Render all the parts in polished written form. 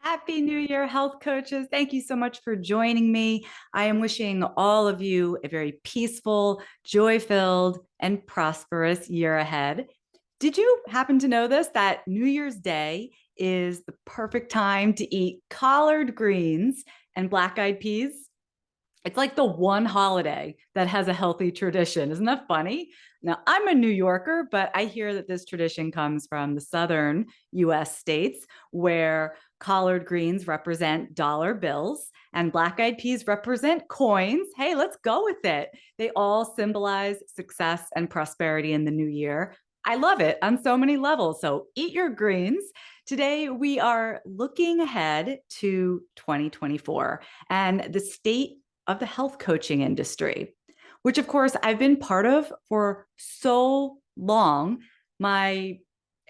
Happy New Year, health coaches. Thank you so much for joining me. I am wishing all of you a very peaceful, joy filled, and prosperous year ahead. Did you happen to know this? That New Year's Day is the perfect time to eat collard greens and black eyed peas? It's like the one holiday that has a healthy tradition. Isn't that funny? Now, I'm a New Yorker, but I hear that this tradition comes from the southern US states where collard greens represent dollar bills and black eyed peas represent coins. Hey, let's go with it. They all symbolize success and prosperity in the new year. I love it on so many levels. So eat your greens. Today, we are looking ahead to 2024 and the state of the health coaching industry, which of course I've been part of for so long. My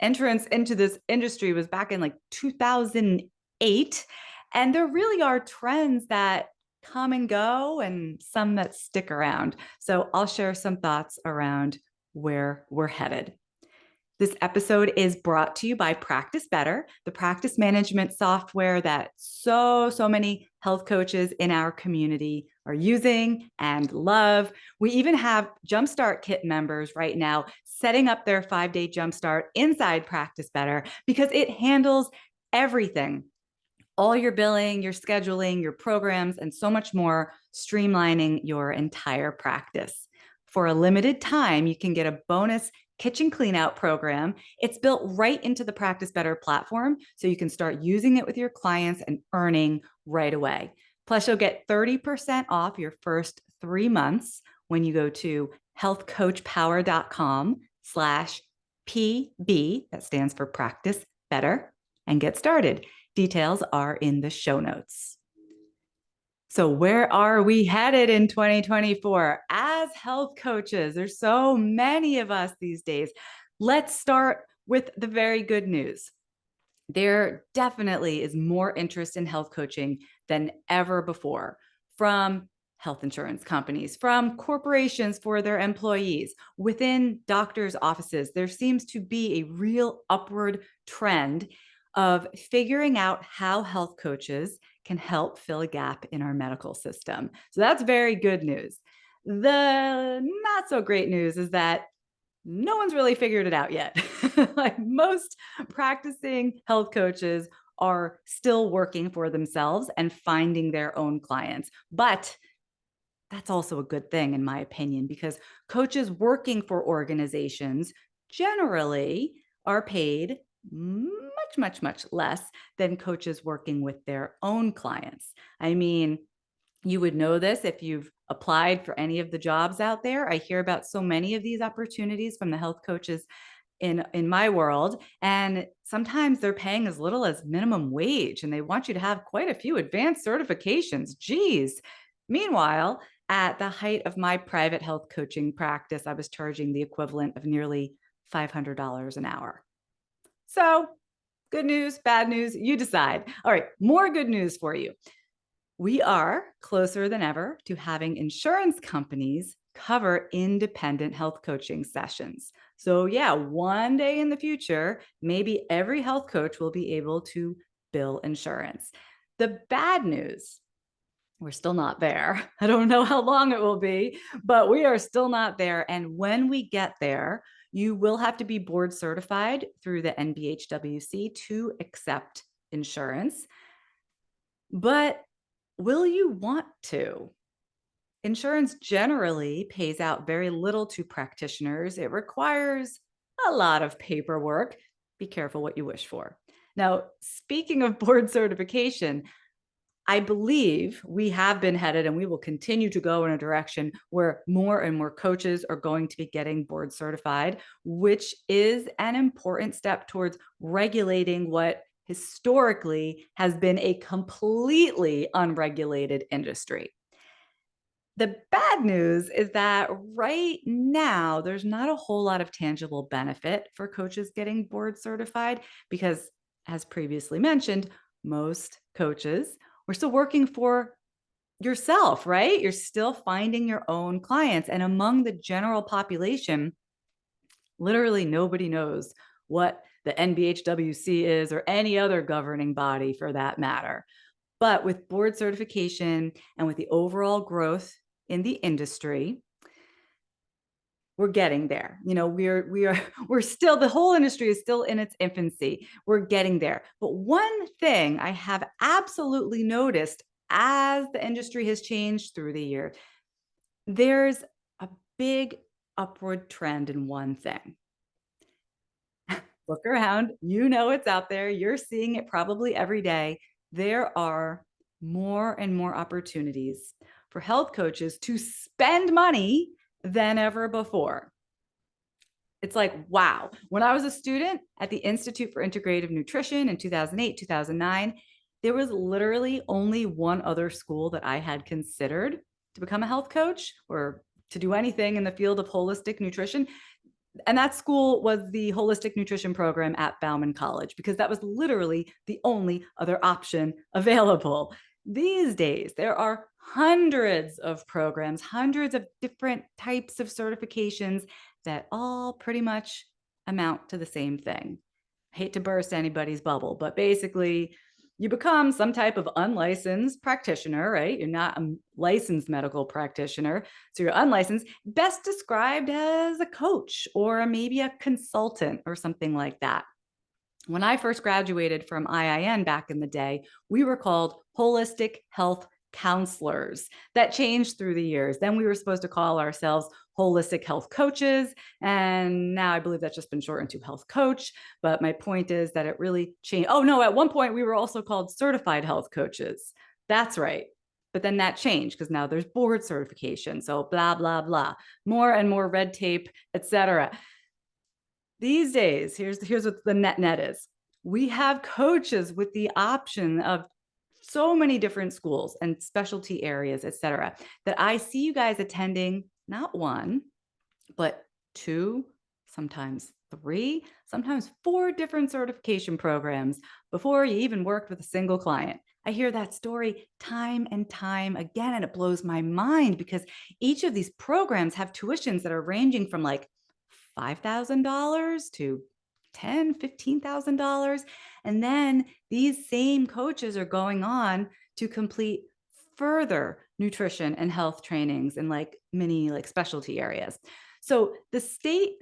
entrance into this industry was back in like 2008. And there really are trends that come and go and some that stick around. So I'll share some thoughts around where we're headed. This episode is brought to you by Practice Better, the practice management software that so many health coaches in our community are using and love. We even have Jumpstart Kit members right now setting up their 5-day Jumpstart inside Practice Better because it handles everything. All your billing, your scheduling, your programs, and so much more, streamlining your entire practice. For a limited time, you can get a bonus kitchen cleanout program. It's built right into the Practice Better platform, so you can start using it with your clients and earning right away. Plus, you'll get 30% off your first 3 months when you go to healthcoachpower.com/PB, that stands for Practice Better, and get started. Details are in the show notes. So where are we headed in 2024? As health coaches, there's so many of us these days. Let's start with the very good news. There definitely is more interest in health coaching than ever before from health insurance companies, from corporations for their employees, within doctors' offices. There seems to be a real upward trend of figuring out how health coaches can help fill a gap in our medical system. So that's very good news. The not so great news is that no one's really figured it out yet. Like most practicing health coaches are still working for themselves and finding their own clients. But that's also a good thing, in my opinion, because coaches working for organizations generally are paid much less than coaches working with their own clients. I mean, you would know this if you've applied for any of the jobs out there. I hear about so many of these opportunities from the health coaches in my world, and sometimes they're paying as little as minimum wage and they want you to have quite a few advanced certifications. Geez. Meanwhile, at the height of my private health coaching practice, I was charging the equivalent of nearly $500 an hour. So, good news, bad news, you decide. All right, more good news for you. We are closer than ever to having insurance companies cover independent health coaching sessions. So, yeah, one day in the future, maybe every health coach will be able to bill insurance. The bad news, we're still not there. I don't know how long it will be, but we are still not there. And when we get there, you will have to be board certified through the NBHWC to accept insurance. But will you want to? Insurance generally pays out very little to practitioners. It requires a lot of paperwork. Be careful what you wish for. Now, speaking of board certification, I believe we have been headed and we will continue to go in a direction where more and more coaches are going to be getting board certified, which is an important step towards regulating what historically has been a completely unregulated industry. The bad news is that right now, there's not a whole lot of tangible benefit for coaches getting board certified because, as previously mentioned, most coaches, we're still working for yourself, right? You're still finding your own clients. And among the general population, literally nobody knows what the NBHWC is, or any other governing body for that matter. But with board certification and with the overall growth in the industry, we're getting there. We're still, the whole industry is still in its infancy. We're getting there. But one thing I have absolutely noticed as the industry has changed through the year, there's a big upward trend in one thing. Look around, it's out there. You're seeing it probably every day. There are more and more opportunities for health coaches to spend money than ever before. It's like, wow. When I was a student at the Institute for Integrative Nutrition in 2008, 2009, there was literally only one other school that I had considered to become a health coach or to do anything in the field of holistic nutrition. And that school was the holistic nutrition program at Bauman College, because that was literally the only other option available. These days, there are hundreds of programs, hundreds of different types of certifications that all pretty much amount to the same thing. I hate to burst anybody's bubble, but basically, you become some type of unlicensed practitioner, right? You're not a licensed medical practitioner. So you're unlicensed, best described as a coach or maybe a consultant or something like that. When I first graduated from IIN back in the day, we were called holistic health counselors. That changed through the years. Then we were supposed to call ourselves holistic health coaches. And now I believe that's just been shortened to health coach. But my point is that it really changed. Oh, no, at one point we were also called certified health coaches. That's right. But then that changed because now there's board certification. So blah, blah, blah, more and more red tape, etc. These days, here's what the net is. We have coaches with the option of so many different schools and specialty areas, et cetera, that I see you guys attending not one, but two, sometimes three, sometimes four different certification programs before you even worked with a single client. I hear that story time and time again, and it blows my mind because each of these programs have tuitions that are ranging from like $5,000 to $10,000, $15,000. And then these same coaches are going on to complete further nutrition and health trainings in like many like specialty areas. So the state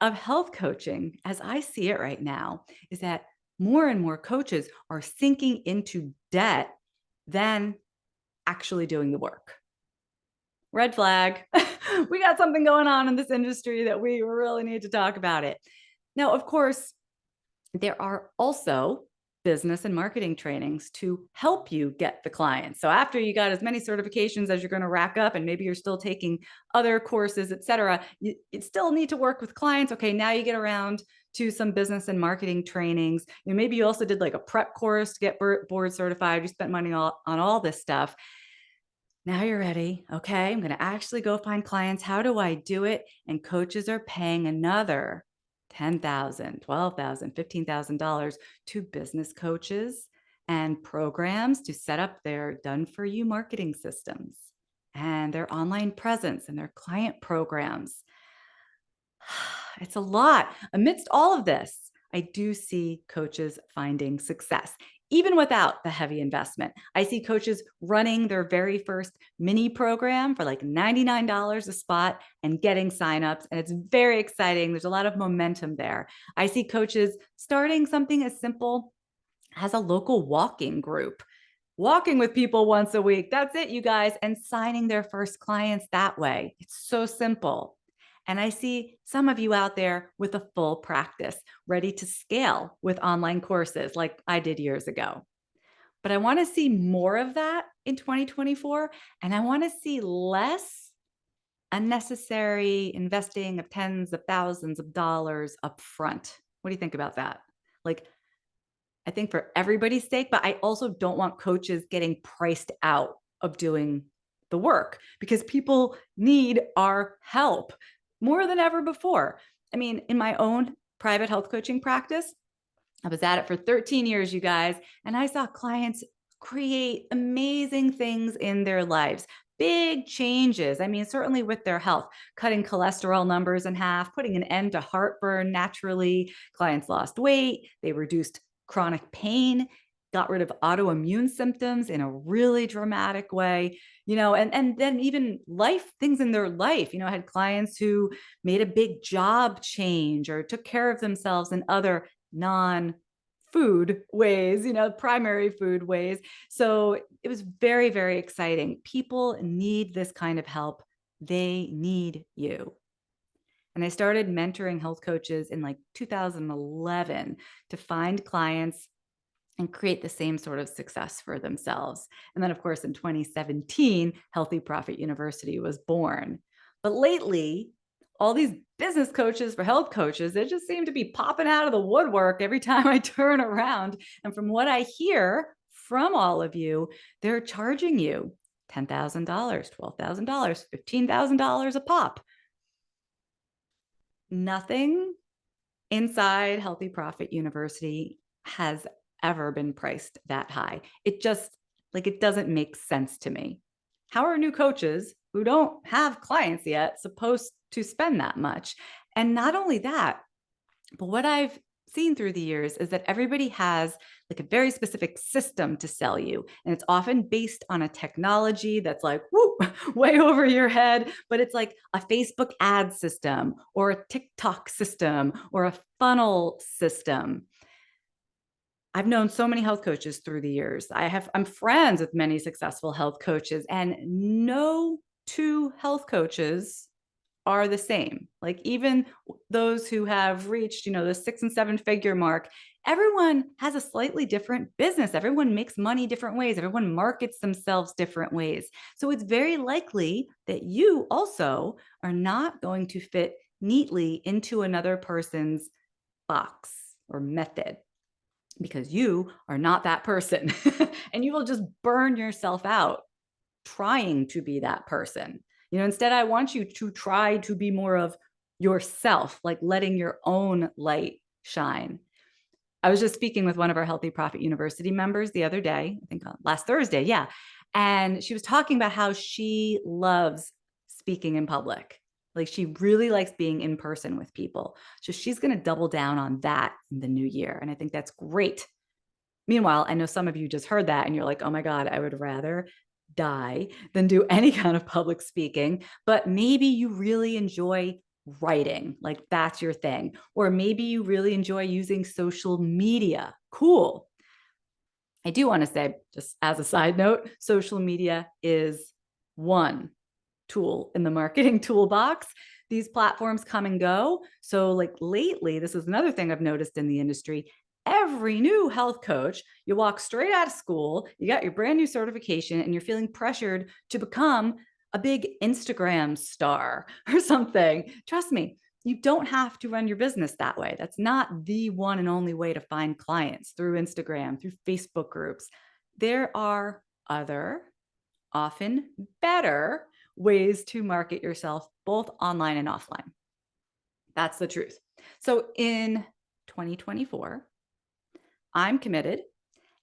of health coaching, as I see it right now, is that more and more coaches are sinking into debt than actually doing the work. Red flag. We got something going on in this industry that we really need to talk about it. Now, of course, there are also business and marketing trainings to help you get the clients. So after you got as many certifications as you're going to rack up, and maybe you're still taking other courses, et cetera, you still need to work with clients. Okay, now you get around to some business and marketing trainings. Maybe you also did like a prep course to get board certified. You spent money on all this stuff. Now you're ready. Okay, I'm going to actually go find clients. How do I do it? And coaches are paying another $10,000, $12,000, $15,000 to business coaches and programs to set up their done-for-you marketing systems and their online presence and their client programs. It's a lot. Amidst all of this, I do see coaches finding success, even without the heavy investment. I see coaches running their very first mini program for like $99 a spot and getting signups, and it's very exciting. There's a lot of momentum there. I see coaches starting something as simple as a local walking group, walking with people once a week. That's it, you guys, and signing their first clients that way. It's so simple. And I see some of you out there with a full practice, ready to scale with online courses like I did years ago. But I want to see more of that in 2024. And I want to see less unnecessary investing of tens of thousands of dollars up front. What do you think about that? Like, I think for everybody's sake, but I also don't want coaches getting priced out of doing the work because people need our help more than ever before. I mean, in my own private health coaching practice, I was at it for 13 years, you guys, and I saw clients create amazing things in their lives, big changes. I mean, certainly with their health, cutting cholesterol numbers in half, putting an end to heartburn naturally. Clients lost weight, they reduced chronic pain, got rid of autoimmune symptoms in a really dramatic way, and then even things in their life. I had clients who made a big job change or took care of themselves in other non-food ways, primary food ways. So it was very, very exciting. People need this kind of help. They need you. And I started mentoring health coaches in like 2011 to find clients and create the same sort of success for themselves. And then, of course, in 2017, Healthy Profit University was born. But lately, all these business coaches for health coaches, they just seem to be popping out of the woodwork every time I turn around. And from what I hear from all of you, they're charging you $10,000, $12,000, $15,000 a pop. Nothing inside Healthy Profit University has ever been priced that high. It doesn't make sense to me. How are new coaches who don't have clients yet supposed to spend that much? And not only that, but what I've seen through the years is that everybody has like a very specific system to sell you. And it's often based on a technology that's like, whoo, way over your head, but it's like a Facebook ad system or a TikTok system or a funnel system. I've known so many health coaches through the years. I'm friends with many successful health coaches, and no two health coaches are the same. Like even those who have reached, the 6 and 7 figure mark, everyone has a slightly different business. Everyone makes money different ways. Everyone markets themselves different ways. So it's very likely that you also are not going to fit neatly into another person's box or method, because you are not that person and you will just burn yourself out trying to be that person. Instead, I want you to try to be more of yourself, like letting your own light shine. I was just speaking with one of our Healthy Profit University members the other day, I think last Thursday. Yeah. And she was talking about how she loves speaking in public. Like she really likes being in person with people. So she's going to double down on that in the new year. And I think that's great. Meanwhile, I know some of you just heard that and you're like, oh my God, I would rather die than do any kind of public speaking. But maybe you really enjoy writing, like that's your thing. Or maybe you really enjoy using social media. Cool. I do want to say, just as a side note, social media is one tool in the marketing toolbox. These platforms come and go. So like lately, this is another thing I've noticed in the industry. Every new health coach, you walk straight out of school, you got your brand new certification, and you're feeling pressured to become a big Instagram star or something. Trust me, you don't have to run your business that way. That's not the one and only way to find clients, through Instagram, through Facebook groups. There are other, often better ways to market yourself, both online and offline. That's the truth. So in 2024, I'm committed,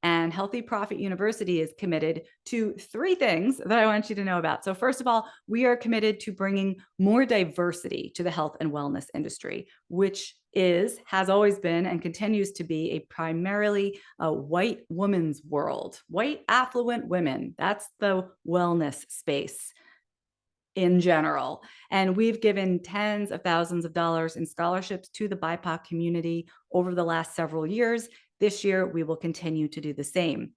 and Healthy Profit University is committed to 3 things that I want you to know about. So first of all, we are committed to bringing more diversity to the health and wellness industry, which has always been and continues to be a primarily a white woman's world, white affluent women. That's the wellness space in general. And we've given tens of thousands of dollars in scholarships to the BIPOC community over the last several years. This year, we will continue to do the same.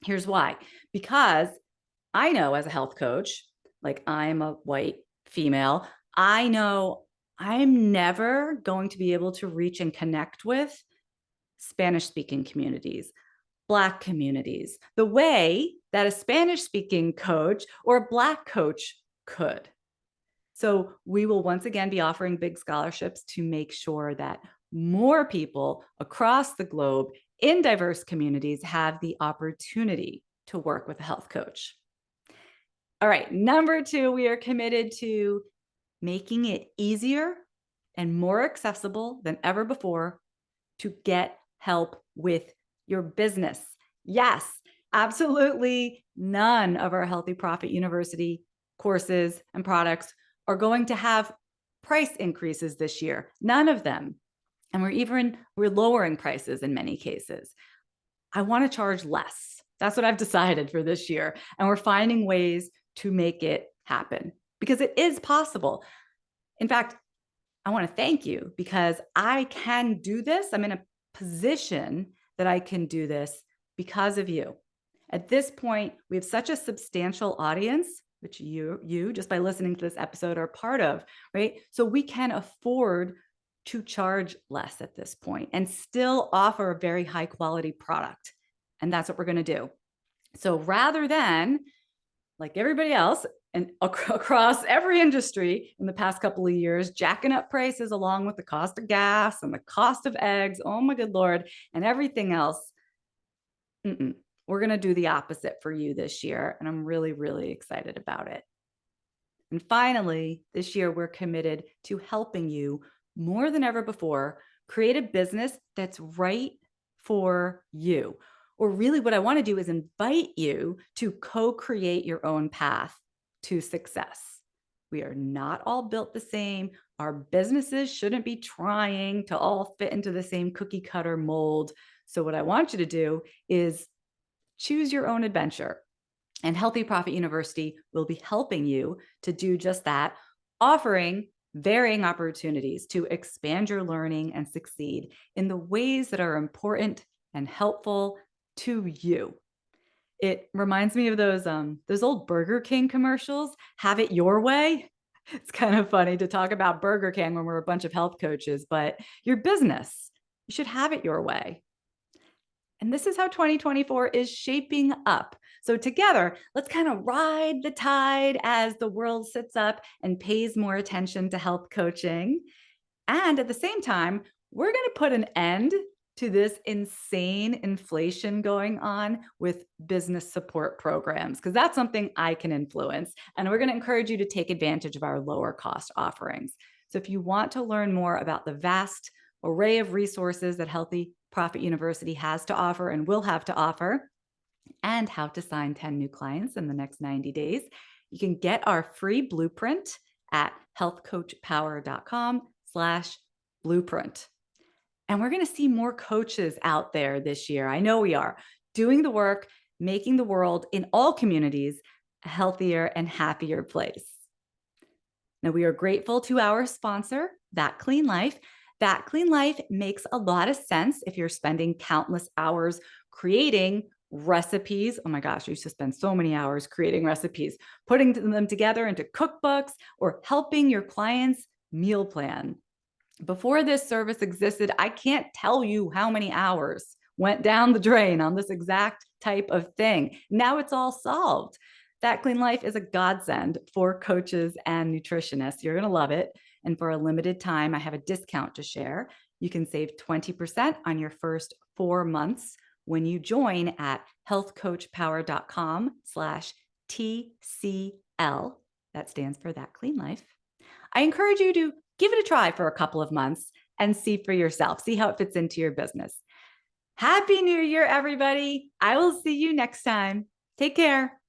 Here's why. Because I know as a health coach, like I'm a white female, I know I'm never going to be able to reach and connect with Spanish-speaking communities, Black communities, the way that a Spanish-speaking coach or a Black coach could. So we will once again be offering big scholarships to make sure that more people across the globe in diverse communities have the opportunity to work with a health coach. All right, number 2, we are committed to making it easier and more accessible than ever before to get help with your business. Yes, absolutely none of our Healthy Profit University courses and products are going to have price increases this year. None of them. And we're lowering prices in many cases. I want to charge less. That's what I've decided for this year. And we're finding ways to make it happen because it is possible. In fact, I want to thank you because I can do this. I'm in a position that I can do this because of you. At this point, we have such a substantial audience, which you just by listening to this episode are part of, right? So we can afford to charge less at this point and still offer a very high quality product. And that's what we're going to do. So rather than like everybody else and across every industry in the past couple of years, jacking up prices along with the cost of gas and the cost of eggs, oh my good Lord, and everything else, we're going to do the opposite for you this year. And I'm really, really excited about it. And finally, this year, we're committed to helping you more than ever before create a business that's right for you. Or really what I want to do is invite you to co-create your own path to success. We are not all built the same. Our businesses shouldn't be trying to all fit into the same cookie cutter mold. So what I want you to do is choose your own adventure. And Healthy Profit University will be helping you to do just that, offering varying opportunities to expand your learning and succeed in the ways that are important and helpful to you. It reminds me of those old Burger King commercials, have it your way. It's kind of funny to talk about Burger King when we're a bunch of health coaches, but your business, you should have it your way. And this is how 2024 is shaping up. So together, let's kind of ride the tide as the world sits up and pays more attention to health coaching. And at the same time, we're going to put an end to this insane inflation going on with business support programs, because that's something I can influence. And we're going to encourage you to take advantage of our lower cost offerings. So if you want to learn more about the vast array of resources that Healthy Profit University has to offer and will have to offer, and how to sign 10 new clients in the next 90 days, you can get our free blueprint at healthcoachpower.com/blueprint. And we're going to see more coaches out there this year. I know we are doing the work, making the world in all communities a healthier and happier place. Now, we are grateful to our sponsor, That Clean Life. That Clean Life makes a lot of sense if you're spending countless hours creating recipes. Oh my gosh, I used to spend so many hours creating recipes, putting them together into cookbooks, or helping your clients meal plan. Before this service existed, I can't tell you how many hours went down the drain on this exact type of thing. Now it's all solved. That Clean Life is a godsend for coaches and nutritionists. You're going to love it. And for a limited time, I have a discount to share. You can save 20% on your first 4 months when you join at healthcoachpower.com/TCL. That stands for That Clean Life. I encourage you to give it a try for a couple of months and see for yourself, see how it fits into your business. Happy New Year, everybody. I will see you next time. Take care.